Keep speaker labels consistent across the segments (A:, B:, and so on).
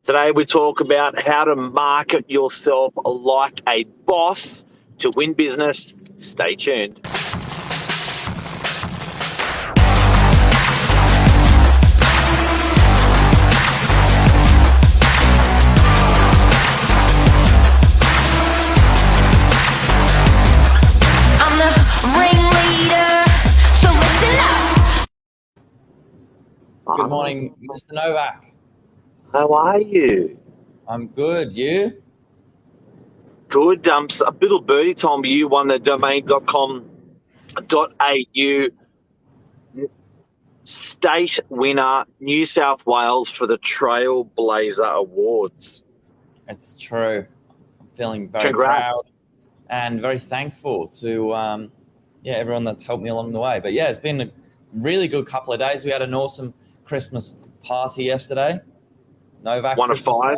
A: Today we talk about how to market yourself like a boss to win business. Stay tuned.
B: Good morning, Mr. Novak.
A: How are you?
B: I'm good. You?
A: Good. A little birdie told me you won the domain.com.au state winner, New South Wales, for the Trailblazer Awards.
B: It's true. I'm feeling very
A: Congrats.
B: proud and very thankful to everyone that's helped me along the way. But yeah, it's been a really good couple of days. We had an awesome Christmas party yesterday. Novak.
A: 1 of 5.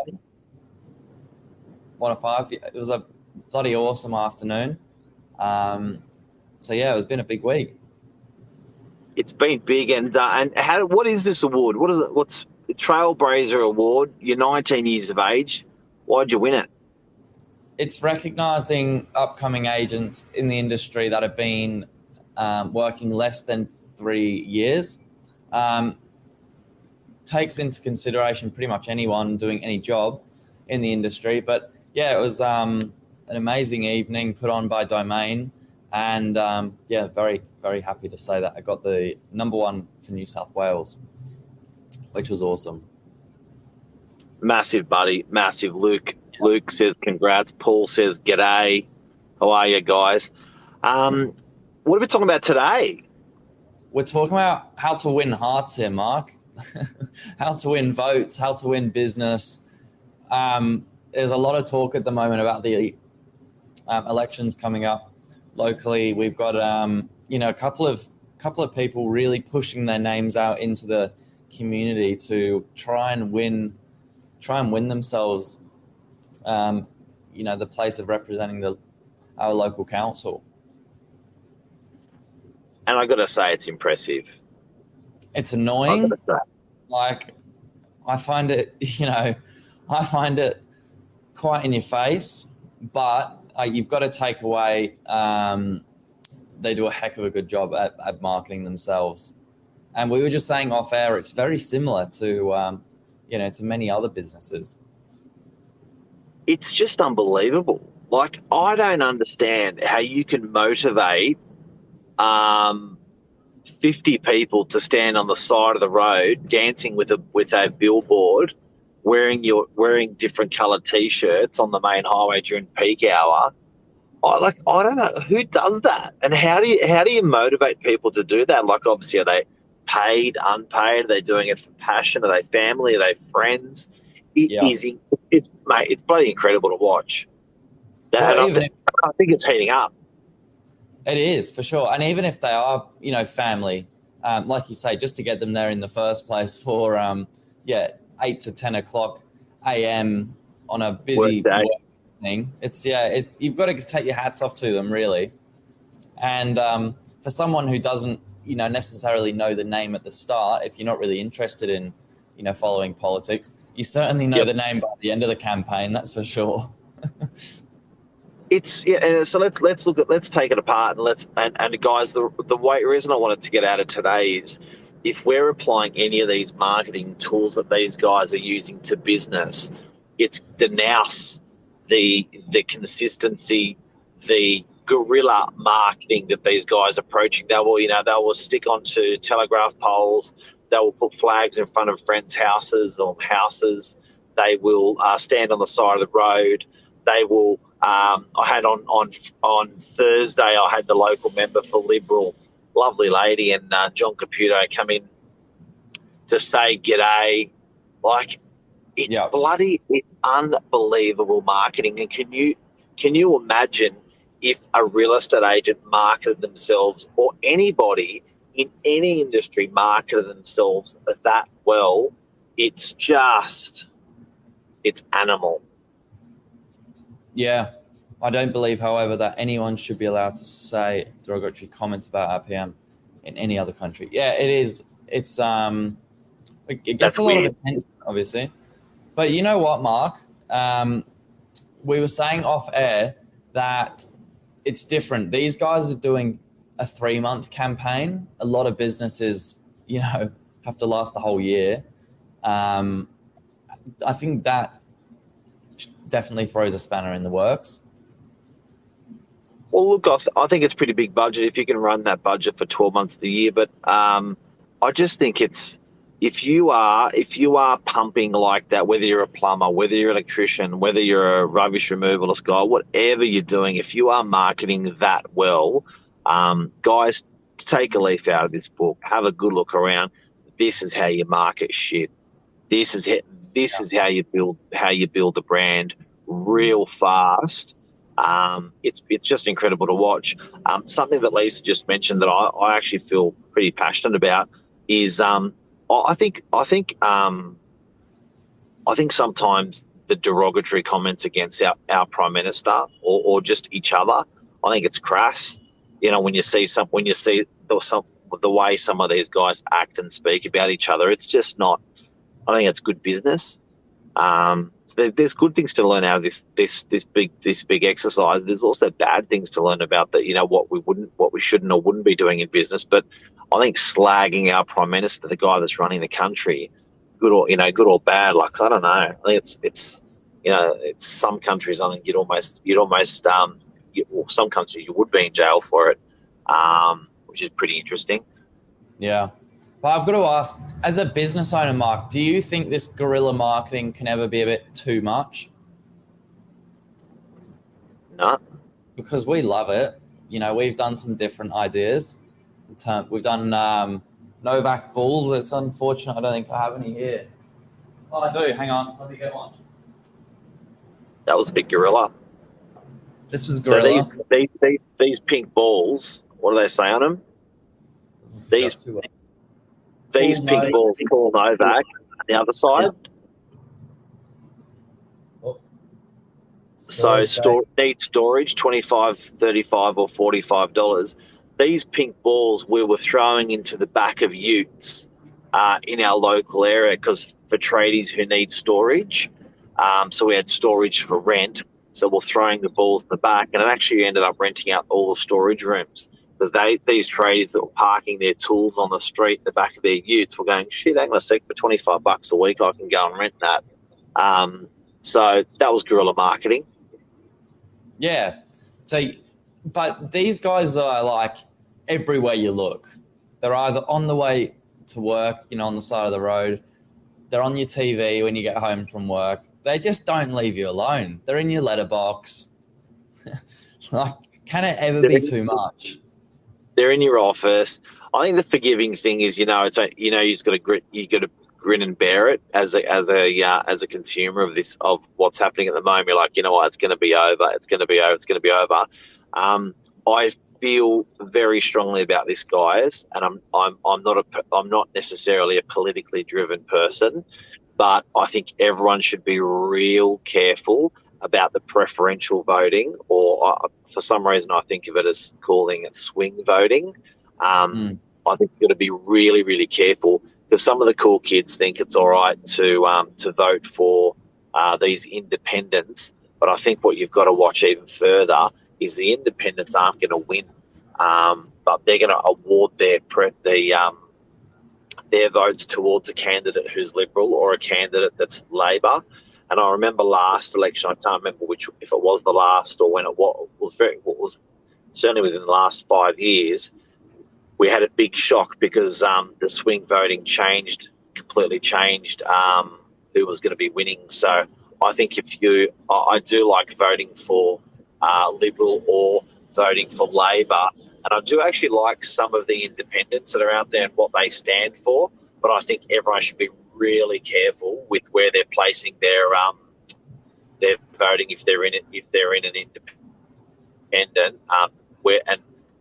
B: 1 of 5. It was a bloody awesome afternoon. So yeah, it's been a big week.
A: It's been big, and what is this award? What is it? What's the Trailblazer Award? You're 19 years of age. Why'd you win it?
B: It's recognising upcoming agents in the industry that have been working less than 3 years. Takes into consideration pretty much anyone doing any job in the industry. But yeah, it was an amazing evening put on by Domain. And very, very happy to say that I got the number 1 for New South Wales, which was awesome.
A: Massive, buddy. Massive. Luke says congrats. Paul says g'day. How are you guys? What are we talking about today?
B: We're talking about how to win hearts here, Mark. How to win votes, how to win business. There's a lot of talk at the moment about the elections coming up locally. We've got a couple of people really pushing their names out into the community to try and win themselves the place of representing our local council.
A: And I got to say, it's impressive.
B: It's annoying. Like, I find it quite in your face, but you've got to take away, they do a heck of a good job at marketing themselves. And we were just saying off air, it's very similar to many other businesses.
A: It's just unbelievable. Like, I don't understand how you can motivate 50 people to stand on the side of the road dancing with a billboard, wearing different coloured t-shirts on the main highway during peak hour. I don't know who does that, and how do you motivate people to do that? Like, obviously, are they paid, unpaid? Are they doing it for passion? Are they family? Are they friends? It's bloody incredible to watch.
B: Well,
A: I think it's heating up.
B: It is, for sure. And even if they are, family, like you say, just to get them there in the first place for 8 to 10 o'clock a.m. on a busy work evening, you've got to take your hats off to them, really. And for someone who doesn't, necessarily know the name at the start, if you're not really interested in, following politics, you certainly know the name by the end of the campaign, that's for sure.
A: So let's take it apart, and guys, the reason I wanted to get at it today is, if we're applying any of these marketing tools that these guys are using to business, it's the nous, the consistency, the guerrilla marketing that these guys are approaching. They will stick onto telegraph poles. They will put flags in front of friends' houses or houses. They will stand on the side of the road. They will. I had on Thursday, I had the local member for Liberal, lovely lady, and John Caputo come in to say g'day. Like, it's it's unbelievable marketing. And can you imagine if a real estate agent marketed themselves, or anybody in any industry marketed themselves that well? It's animal.
B: Yeah, I don't believe, however, that anyone should be allowed to say derogatory comments about RPM in any other country. Yeah, it is. It gets a lot of attention, obviously. But you know what, Mark? We were saying off air that it's different. These guys are doing a 3-month campaign. A lot of businesses, have to last the whole year. I think that definitely throws a spanner in the works.
A: Well, look, I think it's pretty big budget if you can run that budget for 12 months of the year. But I just think it's if you are pumping like that, whether you're a plumber, whether you're an electrician, whether you're a rubbish removalist guy, whatever you're doing, if you are marketing that well, guys, take a leaf out of this book, have a good look around. This is how you market shit. This is how you build a brand real fast. It's just incredible to watch. Something that Lisa just mentioned that I actually feel pretty passionate about is I think sometimes the derogatory comments against our prime minister or just each other, I think it's crass. When you see the way some of these guys act and speak about each other, it's just not. I think it's good business. So there's good things to learn out of this big exercise. There's also bad things to learn about that. What we shouldn't or wouldn't be doing in business. But I think slagging our prime minister, the guy that's running the country, good or bad. Like, I don't know. I think it's some countries. I think some countries you would be in jail for it, which is pretty interesting.
B: Yeah. But I've got to ask, as a business owner, Mark, do you think this guerrilla marketing can ever be a bit too much?
A: No.
B: Because we love it. We've done some different ideas. We've done Novak Bulls. It's unfortunate I don't think I have any here. Oh, I do. Hang on. Let me get one.
A: That was a big guerrilla.
B: This was guerrilla.
A: So these pink balls, what do they say on them? These pink balls call Novak. The other side.
B: Oh.
A: So need storage, $25, $35 or $45. These pink balls we were throwing into the back of utes in our local area because for tradies who need storage. So we had storage for rent. So we're throwing the balls in the back, and it actually ended up renting out all the storage rooms. Because these traders that were parking their tools on the street, the back of their utes, were going, shit, hang on a sec, for $25 a week, I can go and rent that. So that was guerrilla marketing.
B: Yeah. But these guys are like everywhere you look. They're either on the way to work, on the side of the road. They're on your TV when you get home from work. They just don't leave you alone. They're in your letterbox. Like, can it ever be too much?
A: They're in your office. I think the forgiving thing is, you just got to grin and bear it as a consumer of what's happening at the moment. You're like, you know what, it's going to be over. It's going to be over. It's going to be over. I feel very strongly about this, guys, and I'm not necessarily a politically driven person, but I think everyone should be real careful about the preferential voting, or for some reason I think of it as calling it swing voting. I think you've got to be really, really careful because some of the cool kids think it's all right to vote for these independents, but I think what you've got to watch even further is the independents aren't going to win, but they're going to award their votes towards a candidate who's Liberal or a candidate that's Labor. And I remember last election, I can't remember if it was the last or when it was certainly within the last 5 years, we had a big shock because the swing voting completely changed who was going to be winning. So I think I do like voting for Liberal or voting for Labor. And I do actually like some of the independents that are out there and what they stand for. But I think everyone should be really careful with where they're placing their voting if they're in an independent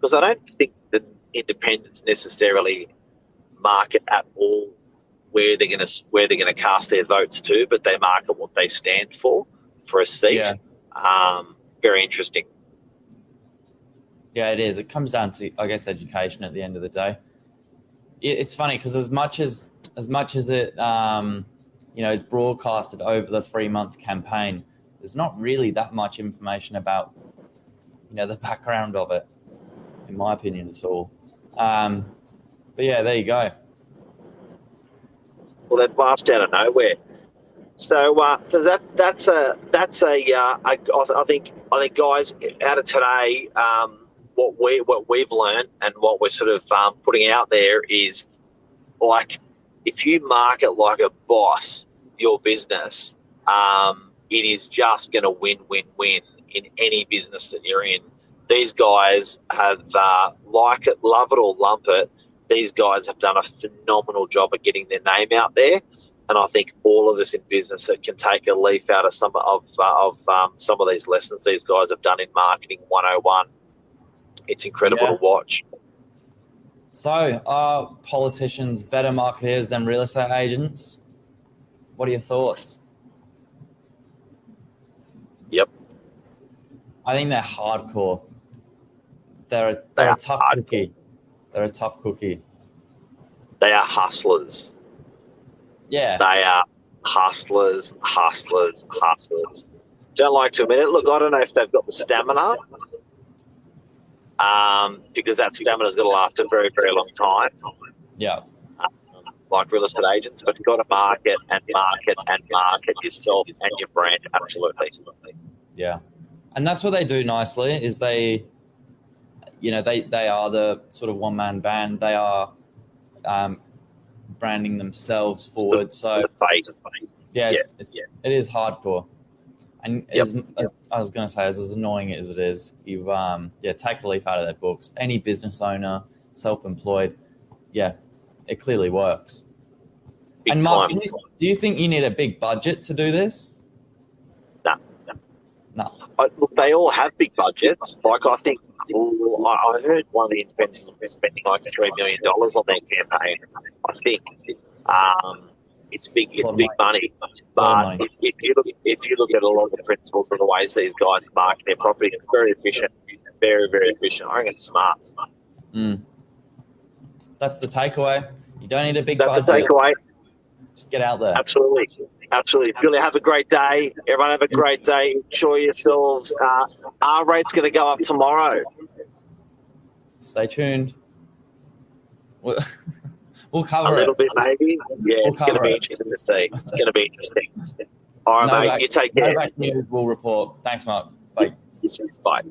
A: because I don't think the independents necessarily market at all where they're going to cast their votes to, but they market what they stand for a seat.
B: Yeah.
A: Very interesting.
B: Yeah, it is. It comes down to, I guess, education at the end of the day. It's funny because as much as it is broadcasted over the 3-month campaign, there's not really that much information about, the background of it, in my opinion, at all. But yeah, there you go.
A: Well, they've laughed out of nowhere. So, because I think guys out of today, what we've learned and what we're sort of putting out there is, like, if you market like a boss your business, it is just going to win in any business that you're in. These guys have, like it, love it or lump it, these guys have done a phenomenal job of getting their name out there. And I think all of us in business that can take a leaf out of some of these lessons these guys have done in Marketing 101. It's incredible to watch.
B: So, are politicians better marketeers than real estate agents? What are your thoughts?
A: Yep.
B: I think they're hardcore. They're a tough cookie. They're a tough cookie.
A: They are hustlers.
B: Yeah.
A: They are hustlers. Don't like to admit it. Look, I don't know if they've got the stamina, because that stamina's got to last a very, very long time.
B: Yeah.
A: Like real estate agents, but you've got to market yourself and your brand. Absolutely.
B: Yeah. And that's what they do nicely is they are the sort of one-man band. They are branding themselves forward. So it is hardcore. And as I was going to say, as annoying as it is, you take a leaf out of their books. Any business owner, self-employed, it clearly works. And Mark, do you think you need a big budget to do this? No.
A: Look, they all have big budgets. Like, I think, I heard one of the influencers was spending like $3 million on their campaign. I think it's big money. But if you look at a lot of the principles of the ways these guys market their property, it's very efficient, very, very efficient. I think it's smart.
B: That's the takeaway. You don't need a big budget.
A: That's the takeaway.
B: Just get out there.
A: Absolutely. Billy, have a great day. Everyone have a great day. Enjoy yourselves. Our rate's going to go up tomorrow.
B: Stay tuned. We'll cover
A: a little bit, maybe. Yeah, it's going to be interesting to see. It's going to be interesting. All right, mate. You take care.
B: No back news. We'll report. Thanks, Mark. Bye.
A: Bye.